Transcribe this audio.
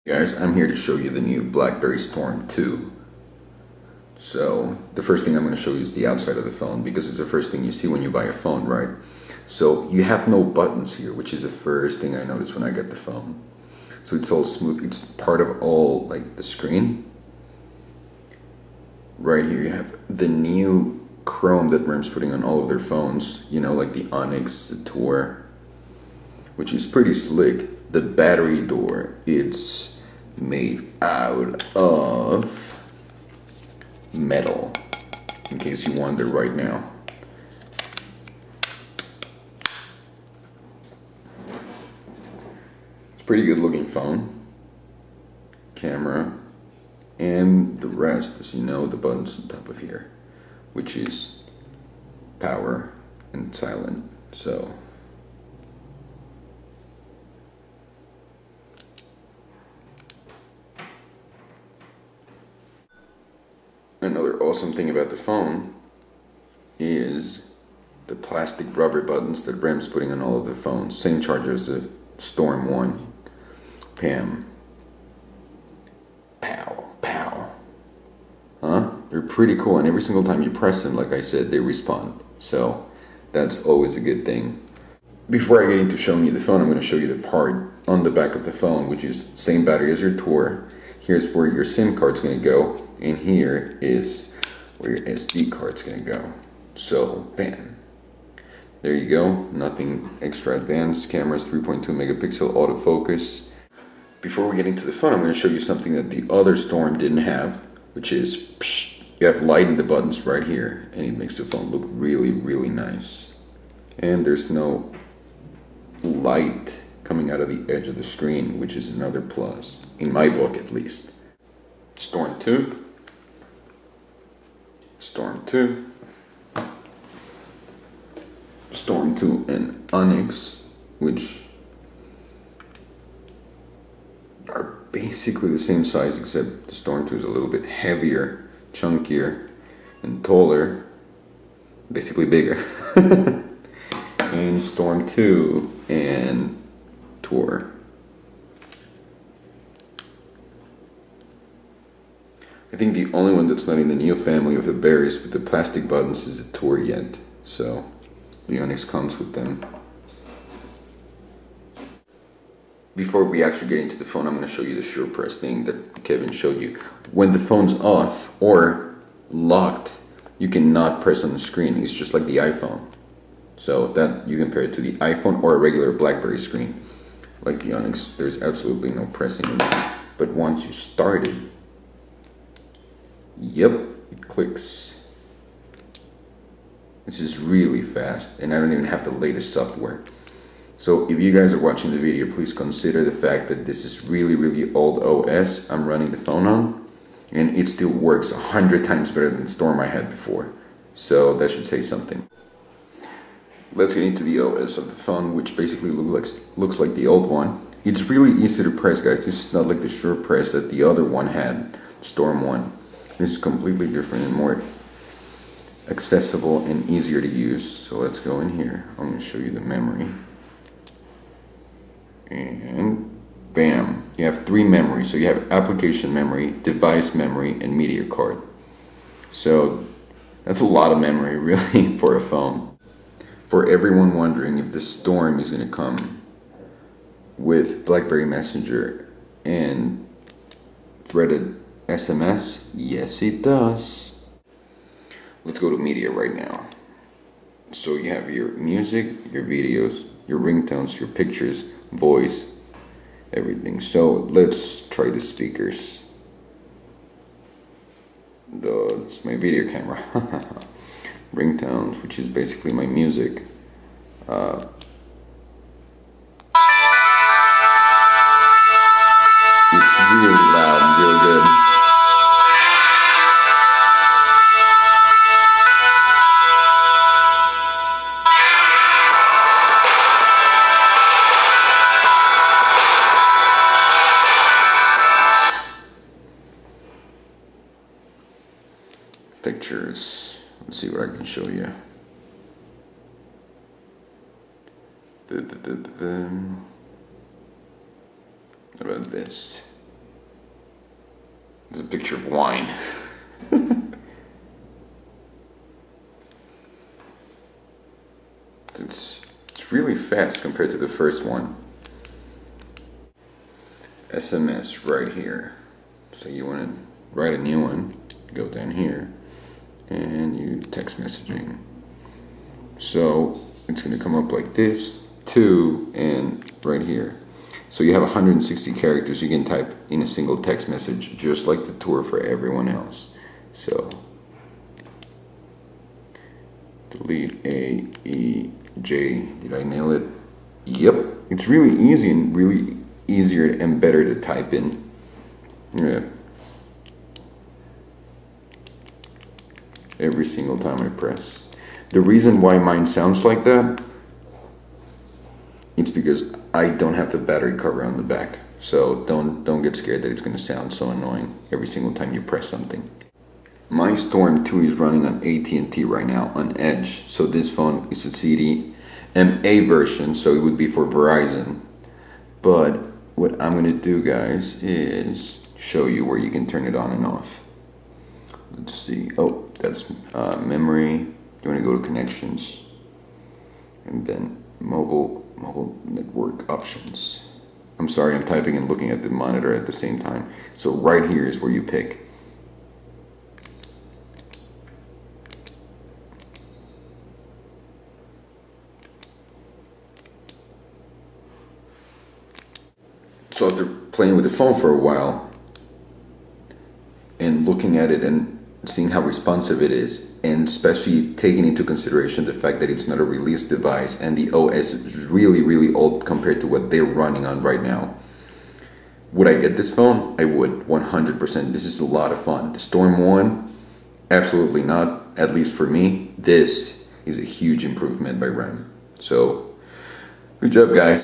Guys, I'm here to show you the new Blackberry Storm 2. So the first thing I'm going to show you is the outside of the phone, because it's the first thing you see when you buy a phone, right? So you have no buttons here, which is the first thing I noticed when I got the phone. So it's all smooth. It's part of all like the screen. Right here you have the new chrome that RIM's putting on all of their phones, you know, like the Onyx, the Tour, which is pretty slick. The battery door, it's made out of metal, in case you wonder right now. It's a pretty good looking phone. Camera, and the rest, as you know, the buttons on top of here, which is power and silent. So another awesome thing about the phone is the plastic rubber buttons that RIM's putting on all of the phones. Same charger as the Storm 1. Pam. Pow. Pow. Huh? They're pretty cool, and every single time you press them, like I said, they respond. So that's always a good thing. Before I get into showing you the phone, I'm going to show you the part on the back of the phone, which is same battery as your Tour. Here's where your SIM card's going to go, and here is where your SD card's going to go. So, bam. There you go. Nothing extra advanced. Camera's 3.2 megapixel autofocus. Before we get into the phone, I'm going to show you something that the other Storm didn't have, which is you have light in the buttons right here, and it makes the phone look really, really nice. And there's no light coming out of the edge of the screen, which is another plus, in my book at least. Storm 2. Storm 2. Storm 2 and Onyx, which are basically the same size, except the Storm 2 is a little bit heavier, chunkier, and taller, basically bigger. And Storm 2 and Tour. I think the only one that's not in the new family of the berries with the plastic buttons is the Tour yet. So the Onyx comes with them. Before we actually get into the phone, I'm going to show you the Sure Press thing that Kevin showed you. When the phone's off or locked, you cannot press on the screen. It's just like the iPhone. So that you compare it to the iPhone or a regular Blackberry screen. Like the Onyx, there's absolutely no pressing in it. But once you start it, yep, it clicks. This is really fast, and I don't even have the latest software. So if you guys are watching the video, please consider the fact that this is really, really old OS I'm running the phone on, and it still works 100 times better than the Storm I had before. So that should say something. Let's get into the OS of the phone, which basically looks like the old one. It's really easy to press, guys. This is not like the Sure Press that the other one had, Storm 1. This is completely different and more accessible and easier to use. So let's go in here. I'm going to show you the memory. And bam, you have 3 memories. So you have application memory, device memory, and media card. So that's a lot of memory really for a phone. For everyone wondering if the Storm is going to come with Blackberry Messenger and threaded SMS, yes it does. Let's go to media right now. So you have your music, your videos, your ringtones, your pictures, voice, everything. So let's try the speakers. That's my video camera. Ringtones, which is basically my music. It's really loud and really good. Pictures. Let's see what I can show you. How about this? It's a picture of wine. It's really fast compared to the first one. SMS right here. So you want to write a new one, go down here, and you text messaging. So it's going to come up like this, to, and right here. So you have 160 characters you can type in a single text message, just like the tour for everyone else. So delete A, E, J. Did I nail it? Yep. It's really easy and really easier and better to type in. Yeah. Every single time I press. The reason why mine sounds like that, it's because I don't have the battery cover on the back. So don't get scared that it's going to sound so annoying every single time you press something. My Storm 2 is running on at&t right now on Edge. So this phone is a CDMA version, so it would be for Verizon. But what I'm going to do, guys, is show you where you can turn it on and off. Let's see. Oh, that's memory. You want to go to connections, and then mobile network options. I'm sorry, I'm typing and looking at the monitor at the same time. So right here is where you pick. So after playing with the phone for a while and looking at it and seeing how responsive it is, and especially taking into consideration the fact that it's not a release device and the OS is really old compared to what they're running on right now, would I get this phone? I would, 100%. This is a lot of fun. The Storm 1, absolutely not, at least for me. This is a huge improvement by RAM. So, good job, guys.